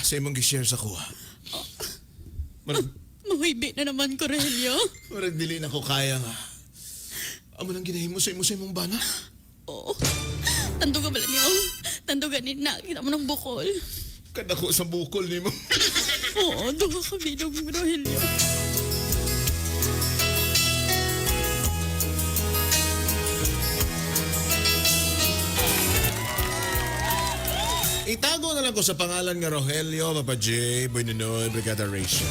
sa imong gi-share sa kuha. Marag, Mahibi na naman ko, Relyo. marag dili na ko kaya nga. Amo nang ginahimo sa imong bana? Oo. Tandugan ba niyo? Tandugan ni nakita mo ng bukol. Kadako sa bukol nimo. Oo, doon ka bilog mo, Relyo. Itago na lang ko sa pangalan nga Rogelio, Papa J, Boy Nunoy, Brigada Rachel.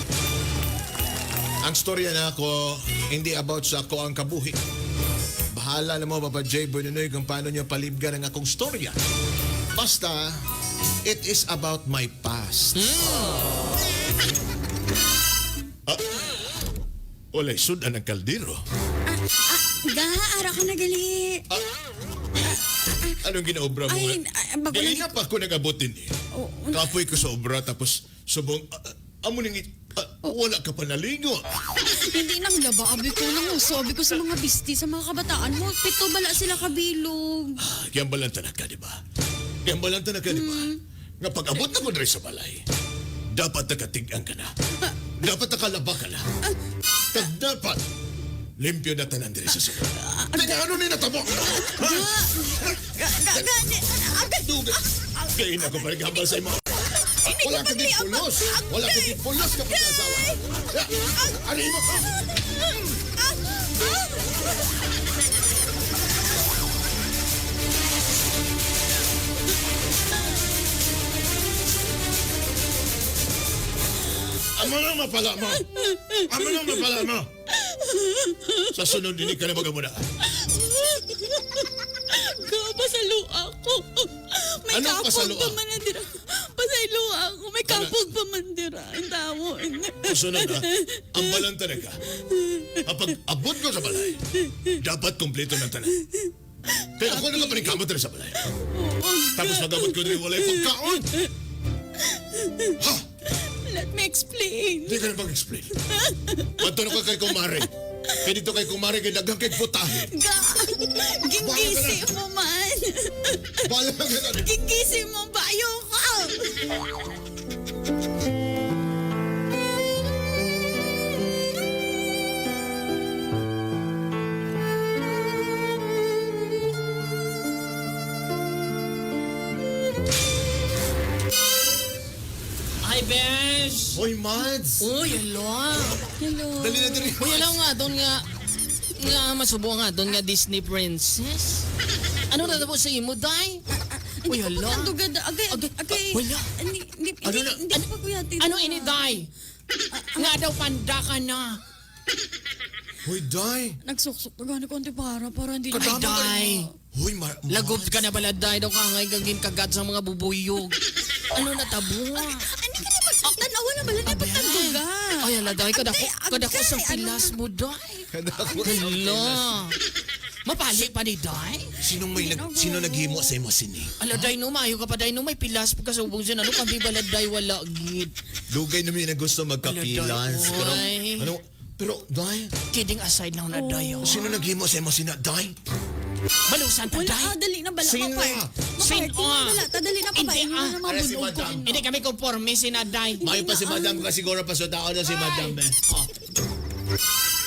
Ang storya na ako, hindi about sa ako ang kabuhi. Bahala na mo, Papa J, Boy Nunoy, kung paano niyo palibgan ang akong storya. Basta, it is about my past. Walay sudan ang kaldero. Ara ka na gali. Anong ginaobra mo? Ay, bago Kaya lang- na pa ako nag-abutin eh. Oo. Kapoy ko sa obra tapos subong, amo nang wala ka pa naligo. Hindi nang lababi ko nang sabi ko sa mga bisti, sa mga kabataan mo. Pito bala sila kabilog. Kaya balanta na ka, di ba? Kaya balanta na ka, di ba? Nga pag-abot na mo rin sa balay, dapat nakatigang ka na. Dapat nakalaba ka na. Kag dapat, limpyo na tanan diri sa sunod. Teka, ano ni natabo? Duga. Kaya na ko pa naghabal sa imo. Wala ka din pulos. Wala ka din pulos kapag asawa. Ano mo? Amo na mapala mo. Amo na mapala mo. Sa sunod dinig ka na magamuna. Pasalo ako. May Anong kapog pasalo pa ah? man na dira. Pasalo ako. May kapog pa man dira. Ang tamo. Sunod na, ang balanta na ka. Kapag abot ko sa balay, dapat kumpleto ng tanan. Kaya ako na ka kamot rin sa balay. Tapos mag-abot ko rin walay pagkaon. Ha? Let me explain. Hindi ka na mag-explain. Pagtanong ka kay Kumare. Kaya dito kay Kumare, kay dagang kay putahe. Gingisi mo man. Bala ka na rin. Gingisi mo ba? Ayoko. Hi, Besh! Hoy, Mads! Uy, hello! Hello. Dali na diri. Uy, hello nga, doon nga masubo nga, doon nga Disney Princess. Ano na po sa imo, Day? Uy, hello! Tandugan da. Agay. Wala. Hindi pa kuya. Ano ini, Day? Nga daw panda ka na. Hoy, Day! Nagsuksok na gani konti para hindi Ay, Day! Hoy, Lagob ka na bala, Day. Daw kangay gagin kagat sa mga bubuyog. Ano na tabo? Hindi ka naman. Tanawa na bala niya pagtanduga. Ay, ala, Day. Kadako sa Agay, pilas mo, Day. Kadako. Hello! Mapali pa ni Day? Sino naghimo sa imo sini? Ala, Day, no, mayo ka pa, Day, no, may pilas pa kasubong siya. Ano kami bala, Day, wala, gid. Dugay namin na gusto magkapilas. Ala, Day, oy. Pero, Day, Kidding aside now na, Day, oh. sino naghimo sa imo sina, Day? Malusan ta, Wala, Day. dali na bala. Sino? Sino? Wala, dali na Hindi, papain mo na mga Para si bunog ko. Madam. Hindi kami conforme si Naday. May pa si Madam kasi siguro pa sa tao na si Madam. Oh.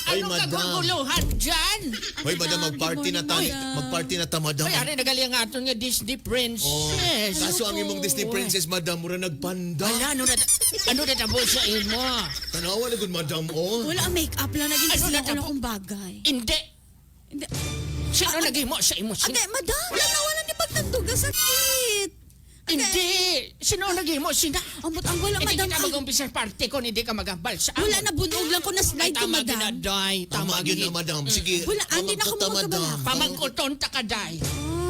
Ay, Anong Madam. kaguguluhan dyan? Hoy, Madam, magparty na tayo. Magparty na ta, Madam. Ay, ano nagaling nga ito nga Disney Oh, Princess. kaso ang imong Disney Princess, Madam, mura nagpanda. Wala, ano na tabo sa imo? Tanawa na good, Madam, oh. Wala, make-up lang. Naging Ano sila na ko tabo? kong bagay. Hindi. Hindi. Sino naging mo sa imo? Agay, madam. Tanawa lang ni pagtanduga. Sakit. Hindi. Sino naging mo? Sina? Amot ang wala, Hindi madam. kita mag-umpisa party ko, hindi ka mag-ambal sa Wala na bunog lang ko na slide ko, Tama madam. ginaday. Tama yun na, Madam. Sige. Wala, hindi na ako pamangkot ta, magkabalak. Pamangkuton ta ka, Day.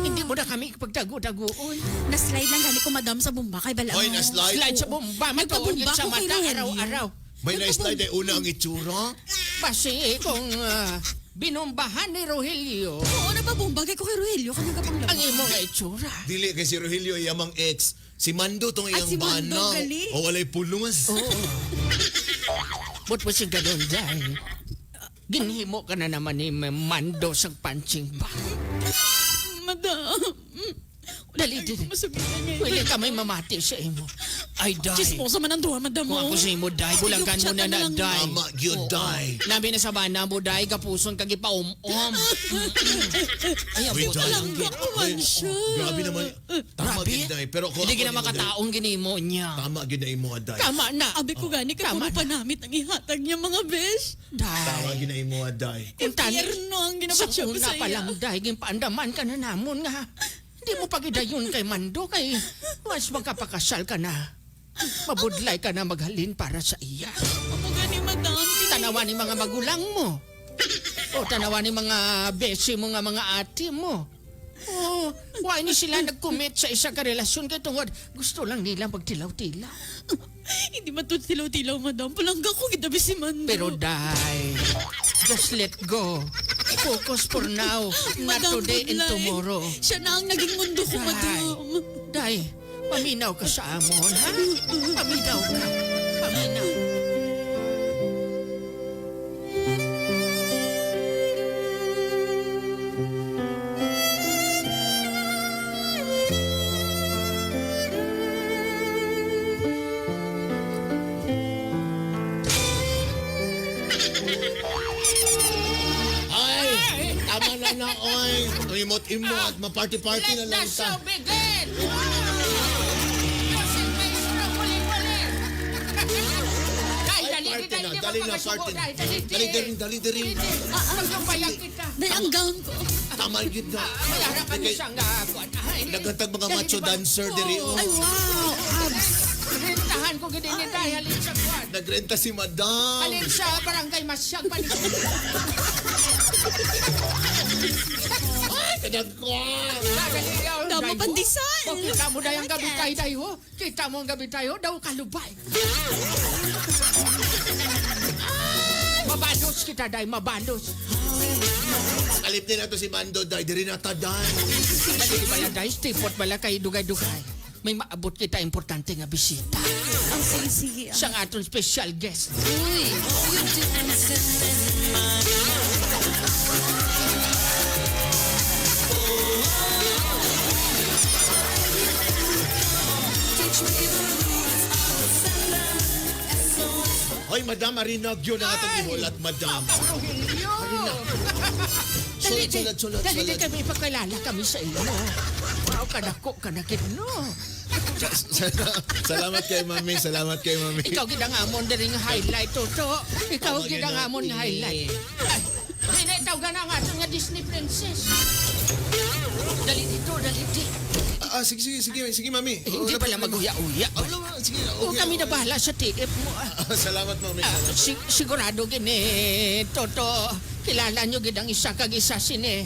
Hindi mo na kami pagdago-dagoon. Na-slide lang gani ko, madam, sa bumba kay bala. Hoy, mo. na-slide. Slide sa bomba. Matuon Nagpabumba sa ko kay mata Rogelio. araw-araw. May na-slide ay una ang itsura. Kasi kung binombahan ni Rogelio, Oo, napabumba kay ko kay Rogelio. Kanya ka pang ang labas. imo nga itsura. Dili kay si Rogelio ay amang ex. Si Mando tong Ah, iyang si Mando, bana. gali. O walay pulungas. Ba't mo siya ganun dahil? Ginhimo ka na naman ni Mando sa punching bag. Madam. Dali, dali. Masabihan niya. Wala ka may mamati sa imo. Ay, day. Chismosa man ang duha, madam Kung ako mo. sa imo, day. Bulangkan mo na na, day. Tama, yun, day. Nabi na sa bana mo, day. Kapuson kag ipaum-om. Ay, ang Wait, puto day. lang. Naman siya. Grabe naman. Tama, Grabe. gid, day. Pero kung Hindi ako gina ni mo, day, makataong ginimo niya. Tama, gid na imo, day. Tama na. Abi ko gani ka Tama puro panamit ang ihatag niya mga besh. Tama, Day. gid na imo, day. Kung tani, Impyerno ang sa ginapat siya una sa pa iya. lang, day. Gimpaandaman ka na namon nga. Hindi mo pagidayon kay Mando kay mas magkapakasal ka na. Mabudlay ka na maghalin para sa iya. Ako gani, madam. Tanawan ni mga magulang mo. O tanawan ni mga besi mo nga mga ate mo. O, why ni sila nag-commit sa isa ka relasyon kay tungod gusto lang nila magtilaw-tilaw. Hindi matutilaw-tilaw, madam. Palangga ko kitabi si Mando. Pero die, just let go. Focus for now, not Madam today and Budlay, tomorrow. Siya na ang naging mundo ko, madam. Day, paminaw ka sa amon, ha? Paminaw ka. Paminaw. Ay! Tama na na, oy. Imot-imo at maparty-party na lang ta. begin! Ay, party na. Dali na, party na. Dali, dali. Dahil ang gown ko. Tama, gid na. Mayara kami siyang Nagantag mga macho dancer diri, oh. Ay, wow. Abs. Rentahan ko gini ni Day, halin sa kwan. Nagrenta si madam. Halin sa barangay Masyag, panik. Kadagkwan. Damo pandesal. O, kita mo na yung gabi tayo, Day, ho? Kita mo ang gabi tayo, daw kalubay. Mabalos kita, Day, mabalos. Kalip din nato si Mando, day. Diri na ta, day. Dali bala, Day, stipot bala kay dugay-dugay. May maabot kita importante nga bisita. Ang sige. Siyang aton special guest. Uy. Hoy, madam, marinog yun ang atong imulat, madam. Sulat. Dali kami ipakilala kami sa iyo. Wow, kadako ka na no. Salamat kay mami, salamat kay mami. Ikaw gidangamon din nga highlight, Toto. Ikaw Tama, gidangamon nga highlight. Ay, hindi itaw ka na nga ito nga Disney princess. Dali dito, dali dito. Sige, mami. Hindi pala maguya-uya. Sige, O okay. kami na bahala sa TF mo. Salamat, mami. Sigurado gini, Toto. Kilala nyo gidang isa kag isa sini.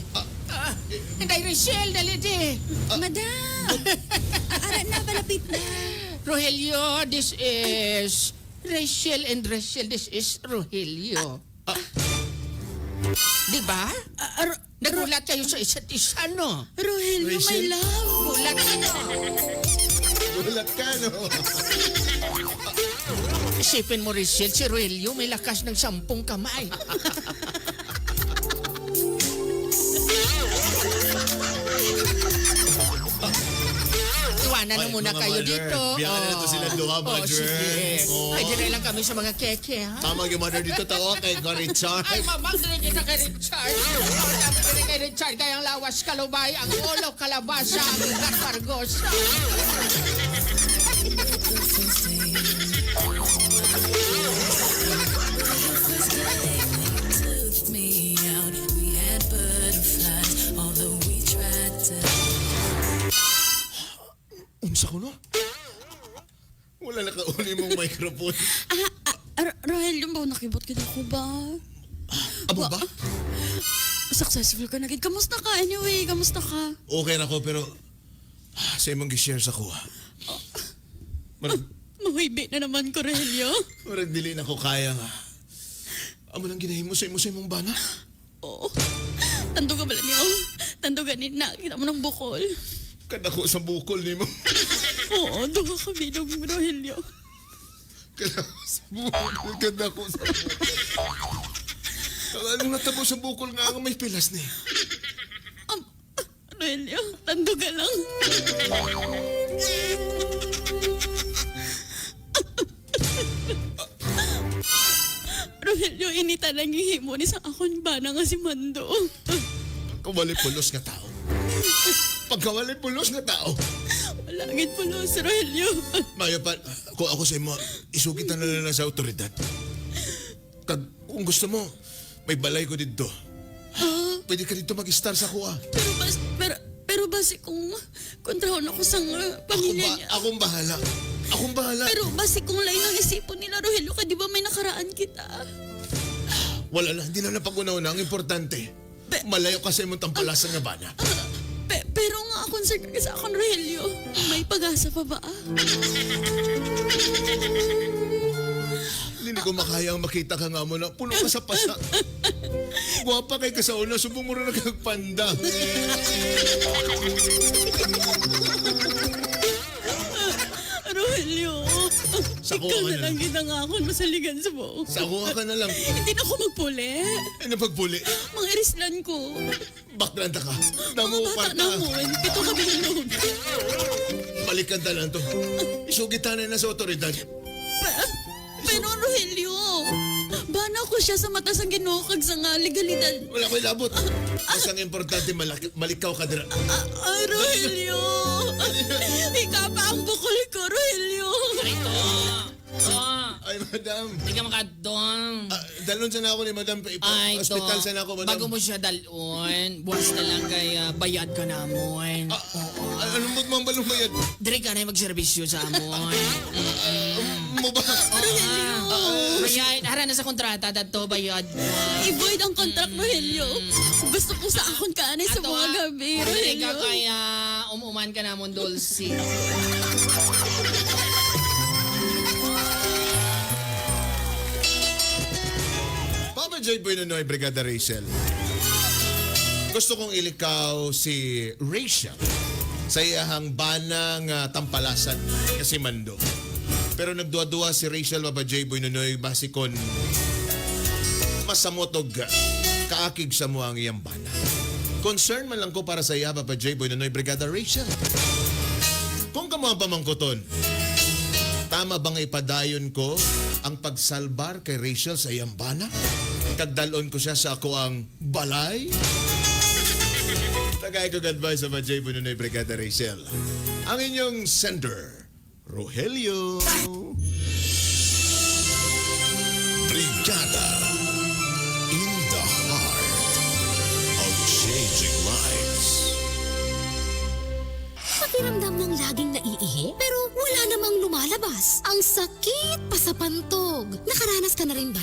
Hindi, Rachel, dali di. Madam. Arat na, palapit na. Rogelio, this is Rachel and Rachel, this is Rogelio. Di ba? Nagulat kayo sa isa't isa, no? Rogelio, my Rachel? love. Gulat ka, no? Gulat ka, no? Isipin mo, Rachel, si Rogelio may lakas ng 10 kamay. Iwanan na Ay, muna mga kayo mother, dito. biyakan na to sila duha, mother. Sige. Oh. Ay, dinay lang kami sa mga keke, ha? Tama yung mother dito tao kay Richard. Ay, mamang din kita kay Richard. Sabi din kay Richard, kayang lawas kalubay, ang ulo kalabasa, ang ikat pargos. Took me out. We had butterflies, although we tried to. Unsa ko, no? Wala nakauli mong microphone. Rogelio, ba nakibot kita ko ba? Abo ba? Successful ka na gid. Kamusta ka anyway? Kamusta ka? Okay na ko, pero sa imong gi-share sa ko. Mahibi na naman ko, Rogelio. Marag dili na ko kaya nga. Amo lang ginahimo sa imong bana. Oo. Tando ka bala niyo. Tando ka ni nakita mo ng bukol. Kadako sa bukol nimo. Oo, doon ka bilog mo, Rogelio. Kadako sa bukol. Kadako sa bukol. Anong natabo sa bukol nga ang may pilas ni? Ano Rogelio, tando ka lang. Rogelio, inita lang yung himo ni sa akon bana nga si Mando. Kawali pulos nga tao. Pagkawali pulos nga tao. Wala gid pulos, Rogelio. Mayo pa, kung ako sa imo, isugitan na lang sa otoridad. Kung gusto mo, may balay ko dito. Pwede ka dito mag-star sa kuha. Pero basi kung kontrahon ako sa pamilya niya. Akong bahala. Akong bahala. Pero basi kung lain ang isipon nila, Rogelio, ka di ba may nakaraan kita? Wala na, hindi na napag-una-una. Ang importante, malayo ka sa imong tampalasan nga bana. Pero nga, concerned ka sa akong, Rogelio. May pag-asa pa ba? Hindi ko makayang makita ka nga mo na puno ka sa pasa. Guwapa kay kasauna, subong mo rin nagpanda. Rogelio, Sa ikaw kuha na na lang lang. ginangakon masaligan sa buong. Sa kuha ka na lang. Hindi na ako magpuli. Ano pagpuli? Mga irislan ko. Baklanta ka. Damo Mga ko bata kwarta. na mo, pito ka bilog. Balikan ta lang to. Isugitan na sa otoridad. Pero Rogelio, bana ko siya sa mata sang Ginoo kag sa nga legalidad. Wala ko'y labot. Mas ang importante, malikaw ka dira. Rogelio! Ikaw pa ang bukol ko, Rogelio! Ay, madam. Hindi ka makadong. Dalon sana ako ni madam. Ay, Hospital sana ako, madam. Bago mo siya dalon, buwas na lang kay bayad ka na amon. Anong mo't mang balong bayad? Dire ka na magserbisyo sa amon. Mo ba? Bayad, hara na sa kontrata, dato bayad mo. I-void ang contract, Rogelio. Gusto ko sa akon kaanay sa mga gabi, Dire ka Rogelio. kaya umuman ka na amon, Dulce. Papa Joy Buenonoy, Brigada Rachel. Gusto kong ilikaw si Rachel sa iyahang banang tampalasan kasi Mando. Pero nagduwa-duwa si Rachel, Papa Joy Buenonoy, basikon masamotog kaakig sa mo ang iyang bana. Concern man lang ko para sa iya, Papa Joy Buenonoy, Brigada Rachel. Kung kamuha pamangkoton, tama bang ipadayon ko ang pagsalbar kay Rachel sa iyang bana? Kagdalon ko siya sa ako ang balay? Tagay ko advice sa J. Bunonoy, Brigada Rachel. Ang inyong sender, Rogelio. Brigada in the heart of changing lives. Pakiramdam ng laging naiihi, pero wala namang lumalabas. Ang sakit pa sa pantog. Nakaranas ka na rin ba